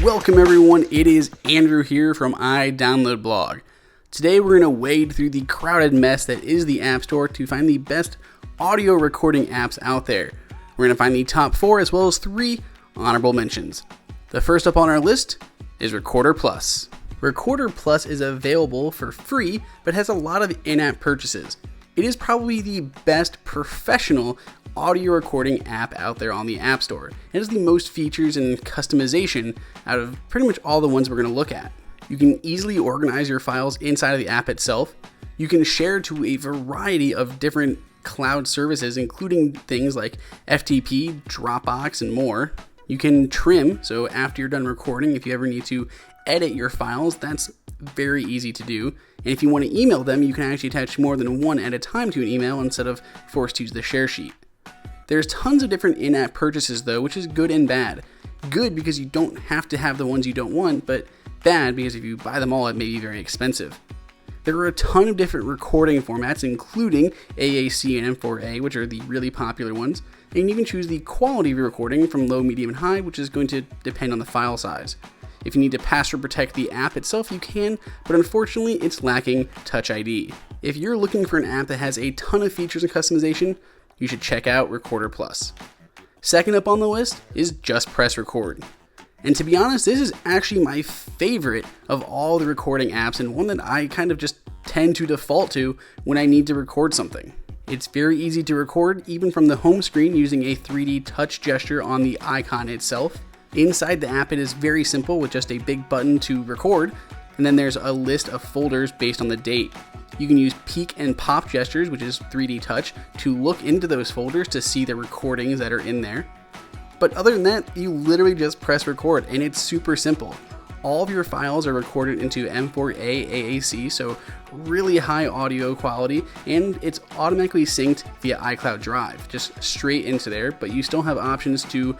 Welcome everyone, it is Andrew here from iDownloadBlog. Today we're going to wade through the crowded mess that is the App Store to find the best audio recording apps out there. We're going to find the top 4 as well as 3 honorable mentions. The first up on our list is Recorder Plus. Recorder Plus is available for free but has a lot of in-app purchases. It is probably the best professional audio recording app out there on the App Store. It has the most features and customization out of pretty much all the ones we're going to look at. You can easily organize your files inside of the app itself. You can share to a variety of different cloud services, including things like FTP, Dropbox, and more. You can trim, so after you're done recording, if you ever need to edit your files, that's very easy to do. And if you want to email them, you can actually attach more than one at a time to an email instead of forced to use the share sheet. There's tons of different in-app purchases though, which is good and bad. Good because you don't have to have the ones you don't want, but bad because if you buy them all, it may be very expensive. There are a ton of different recording formats, including AAC and M4A, which are the really popular ones. And you can choose the quality of your recording from low, medium, and high, which is going to depend on the file size. If you need to password protect the app itself, you can, but unfortunately, it's lacking Touch ID. If you're looking for an app that has a ton of features and customization, you should check out Recorder Plus. Second up on the list is Just Press Record. And to be honest, this is actually my favorite of all the recording apps and one that I kind of just tend to default to when I need to record something. It's very easy to record even from the home screen using a 3D touch gesture on the icon itself. Inside the app, it is very simple with just a big button to record, and then there's a list of folders based on the date. You can use peek and pop gestures, which is 3D touch, to look into those folders to see the recordings that are in there. But other than that, you literally just press record, and it's super simple. All of your files are recorded into M4A AAC, so really high audio quality, and it's automatically synced via iCloud Drive, just straight into there, but you still have options to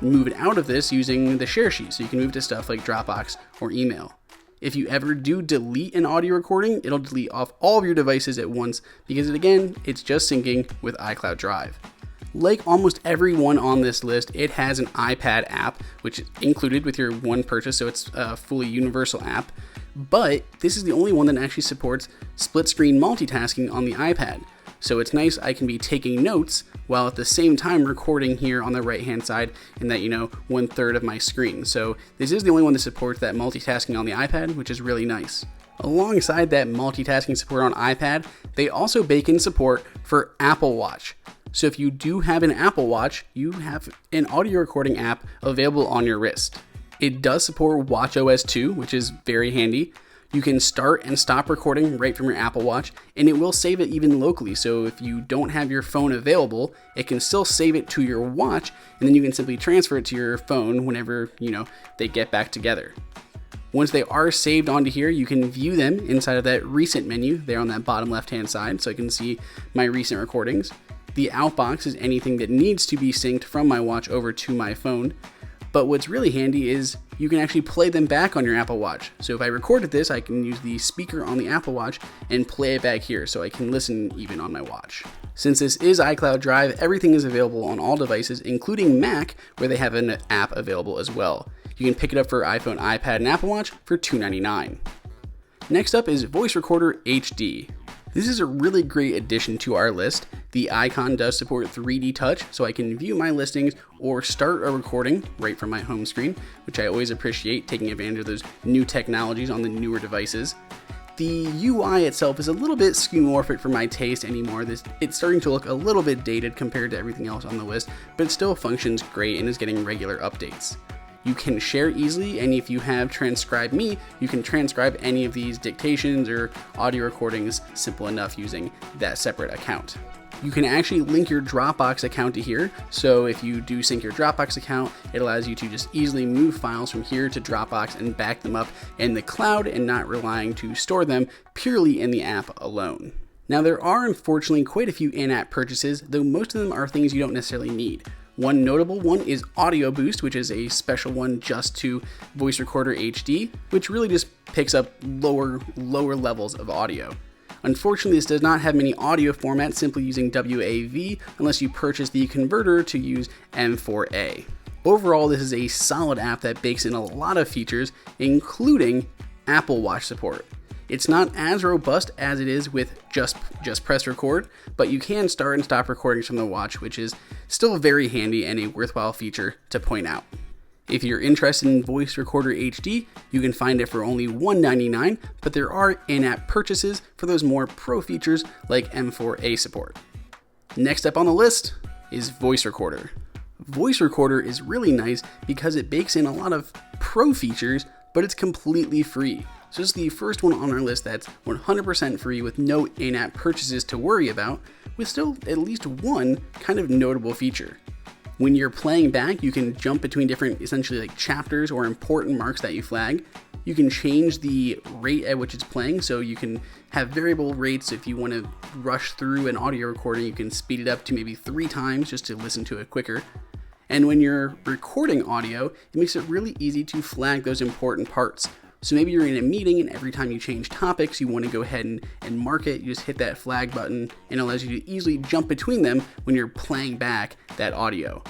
move it out of this using the share sheet, so you can move to stuff like Dropbox or email. If you ever do delete an audio recording, it'll delete off all of your devices at once because again, it's just syncing with iCloud Drive. Like almost every one on this list, it has an iPad app, which is included with your one purchase, so it's a fully universal app. But this is the only one that actually supports split screen multitasking on the iPad. So it's nice I can be taking notes while at the same time recording here on the right hand side in that, 1/3 of my screen. So this is the only one that supports that multitasking on the iPad, which is really nice. Alongside that multitasking support on iPad, they also bake in support for Apple Watch. So if you do have an Apple Watch, you have an audio recording app available on your wrist. It does support watchOS 2, which is very handy. You can start and stop recording right from your Apple Watch, and it will save it even locally. So if you don't have your phone available, it can still save it to your watch, and then you can simply transfer it to your phone whenever, they get back together. Once they are saved onto here, you can view them inside of that recent menu there on that bottom left-hand side, so I can see my recent recordings. The outbox is anything that needs to be synced from my watch over to my phone. But what's really handy is you can actually play them back on your Apple Watch. So if I recorded this, I can use the speaker on the Apple Watch and play it back here so I can listen even on my watch. Since this is iCloud Drive, everything is available on all devices, including Mac, where they have an app available as well. You can pick it up for iPhone, iPad, and Apple Watch for $2.99. Next up is Voice Recorder HD. This is a really great addition to our list. The icon does support 3D touch, so I can view my listings or start a recording right from my home screen, which I always appreciate, taking advantage of those new technologies on the newer devices. The UI itself is a little bit skeuomorphic for my taste anymore. It's starting to look a little bit dated compared to everything else on the list, but it still functions great and is getting regular updates. You can share easily, and if you have Transcribe Me, you can transcribe any of these dictations or audio recordings simple enough using that separate account. You can actually link your Dropbox account to here, so if you do sync your Dropbox account, it allows you to just easily move files from here to Dropbox and back them up in the cloud and not relying to store them purely in the app alone. Now there are unfortunately quite a few in-app purchases, though most of them are things you don't necessarily need. One notable one is Audio Boost, which is a special one just to Voice Recorder HD, which really just picks up lower levels of audio. Unfortunately, this does not have many audio formats, simply using WAV unless you purchase the converter to use M4A. Overall, this is a solid app that bakes in a lot of features, including Apple Watch support. It's not as robust as it is with just press record, but you can start and stop recordings from the watch, which is still very handy and a worthwhile feature to point out. If you're interested in Voice Recorder HD, you can find it for only $1.99, but there are in-app purchases for those more pro features like M4A support. Next up on the list is Voice Recorder. Voice Recorder is really nice because it bakes in a lot of pro features, but it's completely free. So this is the first one on our list that's 100% free with no in-app purchases to worry about, with still at least one kind of notable feature. When you're playing back, you can jump between different essentially like chapters or important marks that you flag. You can change the rate at which it's playing, so you can have variable rates. If you want to rush through an audio recording, you can speed it up to maybe 3 times just to listen to it quicker. And when you're recording audio, it makes it really easy to flag those important parts. So maybe you're in a meeting and every time you change topics, you want to go ahead and mark it. You just hit that flag button and it allows you to easily jump between them when you're playing back that audio.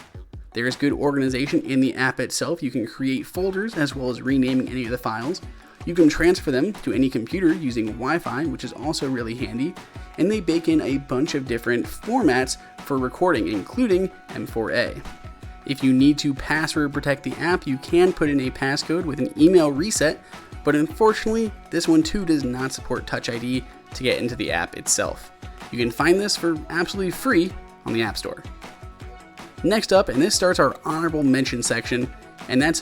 There's good organization in the app itself. You can create folders as well as renaming any of the files. You can transfer them to any computer using Wi-Fi, which is also really handy. And they bake in a bunch of different formats for recording, including M4A. If you need to password protect the app, you can put in a passcode with an email reset, but unfortunately, this one too does not support Touch ID to get into the app itself. You can find this for absolutely free on the App Store. Next up, and this starts our honorable mention section, and that's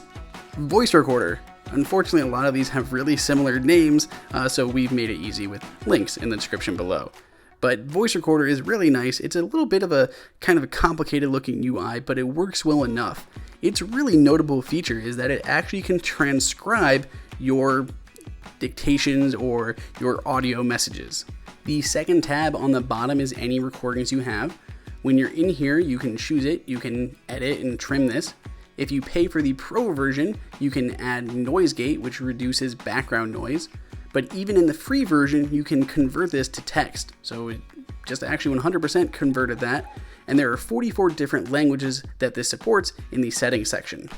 Voice Recorder. Unfortunately, a lot of these have really similar names, so we've made it easy with links in the description below. But Voice Recorder is really nice. It's a little bit of a kind of a complicated looking UI, but it works well enough. Its really notable feature is that it actually can transcribe your dictations or your audio messages. The second tab on the bottom is any recordings you have. When you're in here, you can choose it, you can edit and trim this. If you pay for the Pro version, you can add noise gate, which reduces background noise. But even in the free version, you can convert this to text. So it just actually 100% converted that. And there are 44 different languages that this supports in the settings section.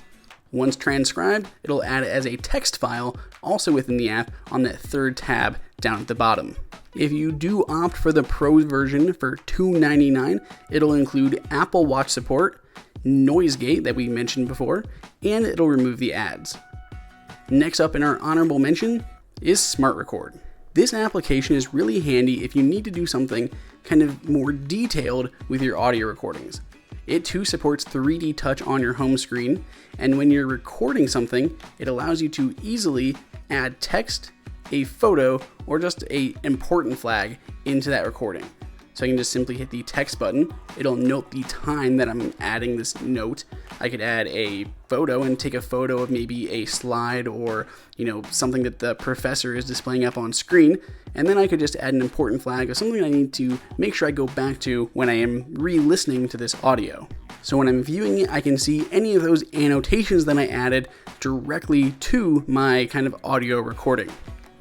Once transcribed, it'll add it as a text file also within the app on that third tab down at the bottom. If you do opt for the Pro version for $2.99, it'll include Apple Watch support, noise gate that we mentioned before, and it'll remove the ads. Next up in our honorable mention is Smart Record. This application is really handy if you need to do something kind of more detailed with your audio recordings. It too supports 3D touch on your home screen, and when you're recording something, it allows you to easily add text, a photo, or just an important flag into that recording. So I can just simply hit the text button. It'll note the time that I'm adding this note. I could add a photo and take a photo of maybe a slide or, something that the professor is displaying up on screen. And then I could just add an important flag of something I need to make sure I go back to when I am re-listening to this audio. So when I'm viewing it, I can see any of those annotations that I added directly to my kind of audio recording.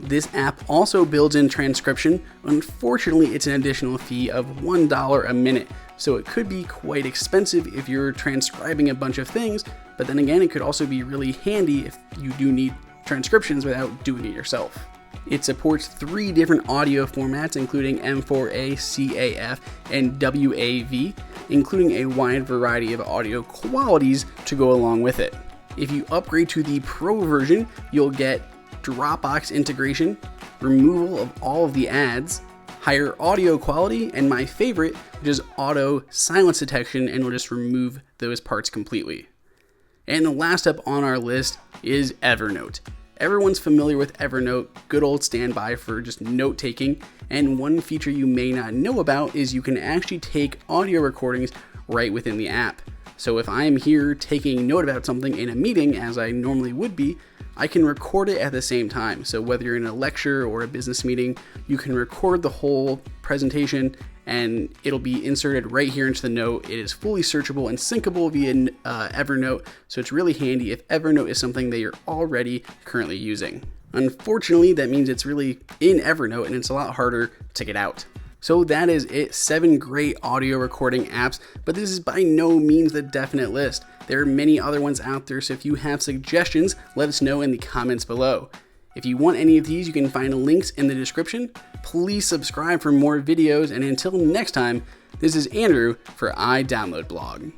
This app also builds in transcription. Unfortunately, it's an additional fee of $1 a minute, so it could be quite expensive if you're transcribing a bunch of things, but then again, it could also be really handy if you do need transcriptions without doing it yourself. It supports 3 different audio formats, including M4A, CAF, and WAV, including a wide variety of audio qualities to go along with it. If you upgrade to the Pro version, you'll get Dropbox integration, removal of all of the ads, higher audio quality, and my favorite, which is auto silence detection, and will just remove those parts completely. And the last up on our list is Evernote. Everyone's familiar with Evernote, good old standby for just note taking, and one feature you may not know about is you can actually take audio recordings right within the app. So if I'm here taking note about something in a meeting, as I normally would be, I can record it at the same time. So whether you're in a lecture or a business meeting, you can record the whole presentation and it'll be inserted right here into the note. It is fully searchable and syncable via Evernote, so it's really handy if Evernote is something that you're already currently using. Unfortunately, that means it's really in Evernote and it's a lot harder to get out. So that is it, 7 great audio recording apps, but this is by no means the definite list. There are many other ones out there, so if you have suggestions, let us know in the comments below. If you want any of these, you can find links in the description. Please subscribe for more videos, and until next time, this is Andrew for iDownload Blog.